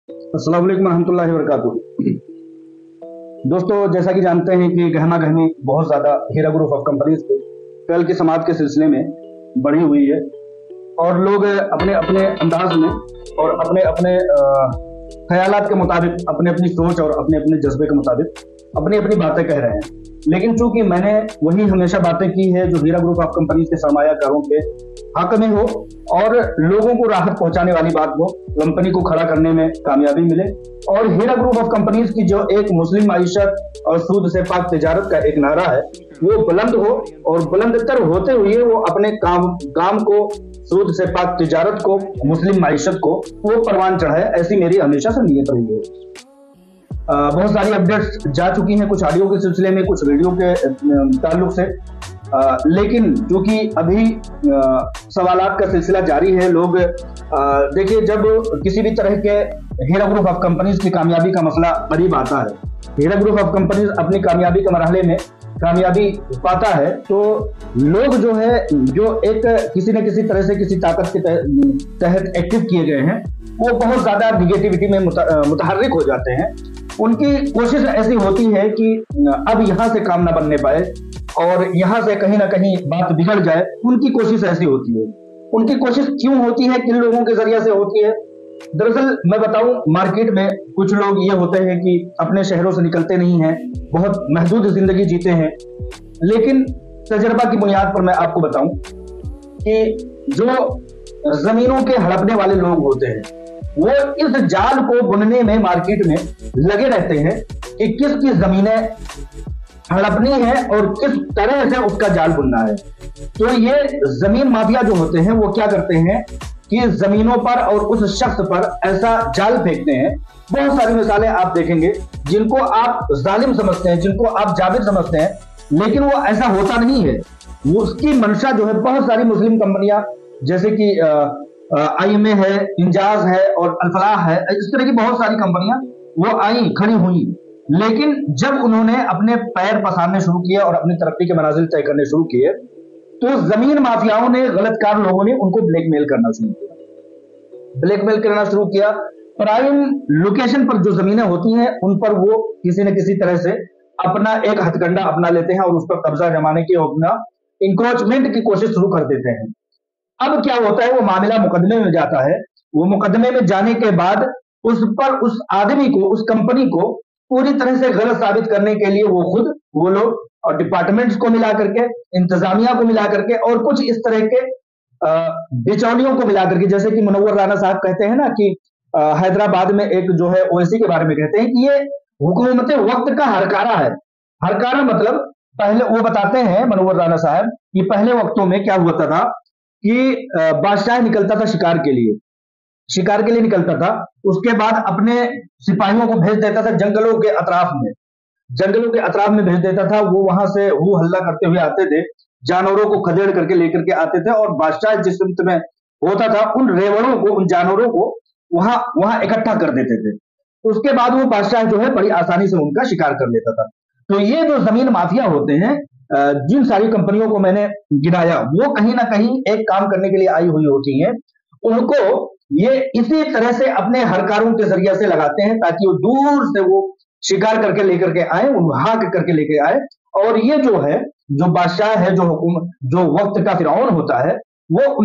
अस्सलाम वालेकुम रहमतुल्लाहि व बरकातुहू। दोस्तों, जैसा कि जानते हैं कि गहमा गहमी बहुत ज़्यादा हीरा ग्रुप ऑफ कंपनीज पे कल की समात के सिलसिले में बढ़ी हुई है और लोग अपने अपने अंदाज में और अपने अपने ख्यालात के मुताबिक, अपने अपनी सोच और अपने अपने जज्बे के मुताबिक अपनी अपनी बातें कह रहे हैं। लेकिन चूंकि मैंने वही हमेशा बातें की है जो हीरा ग्रुप ऑफ कंपनीज के सरमायाकारों के हक में हो और लोगों को राहत पहुंचाने वाली बात हो, कंपनी को खड़ा करने में कामयाबी मिले और हीरा ग्रुप ऑफ कंपनीज की जो एक मुस्लिम माईशत और सूद से पाक तिजारत का एक नारा है वो बुलंद हो और बुलंदतर होते हुए वो अपने काम को, सूद से पाक तिजारत को, मुस्लिम माईशत को वो परवान चढ़ाए, ऐसी मेरी हमेशा से नीयत रही है। बहुत सारी अपडेट्स जा चुकी हैं, कुछ ऑडियो के सिलसिले में, कुछ वीडियो के ताल्लुक से, लेकिन क्योंकि अभी सवालात का सिलसिला जारी है, लोग देखिए, जब किसी भी तरह के हीरा ग्रुप ऑफ कंपनीज की कामयाबी का मसला करीब आता है, हीरा ग्रुप ऑफ कंपनीज अपनी कामयाबी के मरहले में कामयाबी पाता है, तो लोग जो है, जो एक किसी न किसी तरह से किसी ताकत के तहत एक्टिव किए गए हैं, वो बहुत ज्यादा निगेटिविटी में मुतहर्रिक हो जाते हैं। उनकी कोशिश ऐसी होती है कि अब यहाँ से काम न बनने पाए और यहाँ से कहीं ना कहीं बात बिगड़ जाए। उनकी कोशिश ऐसी होती है। उनकी कोशिश क्यों होती है, किन लोगों के जरिए से होती है? दरअसल मैं बताऊं, मार्केट में कुछ लोग ये होते हैं कि अपने शहरों से निकलते नहीं हैं, बहुत महदूद जिंदगी जीते हैं, लेकिन तजर्बा की बुनियाद पर मैं आपको बताऊं कि जो जमीनों के हड़पने वाले लोग होते हैं वो इस जाल को बुनने में मार्केट में लगे रहते हैं कि किसकी जमीनें हड़पनी है और किस तरह से उसका जाल बुनना है। तो ये जमीन माफिया जो होते हैं वो क्या करते हैं कि जमीनों पर और उस शख्स पर ऐसा जाल फेंकते हैं। बहुत सारी मिसालें आप देखेंगे जिनको आप जालिम समझते हैं, जिनको आप जाबिर समझते हैं, लेकिन वो ऐसा होता नहीं है। वो उसकी मंशा जो है, बहुत सारी मुस्लिम कंपनियां जैसे कि IMA है, इंजाज है और अल्फलाह है, इस तरह की बहुत सारी कंपनियां वो आई, खड़ी हुई, लेकिन जब उन्होंने अपने पैर पसारने शुरू किए और अपनी तरक्की के मनाजिल तय करने शुरू किए, तो जमीन माफियाओं ने, गलतकार लोगों ने उनको ब्लैकमेल करना शुरू किया। प्राइम लोकेशन पर जो जमीनें होती हैं उन पर वो किसी न किसी तरह से अपना एक हथकंडा अपना लेते हैं और उस पर कब्जा जमाने की, अपना इंक्रोचमेंट की कोशिश शुरू कर देते हैं। अब क्या होता है, वो मामला मुकदमे में जाता है। वो मुकदमे में जाने के बाद उस पर, उस आदमी को, उस कंपनी को पूरी तरह से गलत साबित करने के लिए वो लोग और डिपार्टमेंट्स को मिला करके, इंतजामिया को मिला करके और कुछ इस तरह के बिचौलियों को मिला करके, जैसे कि मुनव्वर राना साहब कहते हैं ना कि हैदराबाद में एक जो है ओवैसी के बारे में कहते हैं कि ये हुकूमत वक्त का हरकारा है। हरकारा मतलब, पहले वो बताते हैं मुनव्वर राना साहब कि पहले वक्तों में क्या हुआ था कि बादशाह निकलता था शिकार के लिए निकलता था, उसके बाद अपने सिपाहियों को भेज देता था जंगलों के अतराफ में भेज देता था। वो वहां से हू हल्ला करते हुए आते थे, जानवरों को खदेड़ करके लेकर के आते थे और बादशाह जिस सिमत में होता था उन रेवड़ों को, उन जानवरों को वहां इकट्ठा कर देते थे। उसके बाद वो बादशाह जो है बड़ी आसानी से उनका शिकार कर लेता था। तो ये जो जमीन माफिया होते हैं, जिन सारी कंपनियों को मैंने गिनाया, वो कहीं ना कहीं एक काम करने के लिए आई हुई होती हैं। उनको ये इसी तरह से अपने हरकारों के जरिए से लगाते हैं ताकि वो दूर से वो शिकार करके लेकर के आए, हाक करके लेके आए। और ये जो है, जो बादशाह है, जो हुकूमत, जो वक्त का फिरौन होता है, वो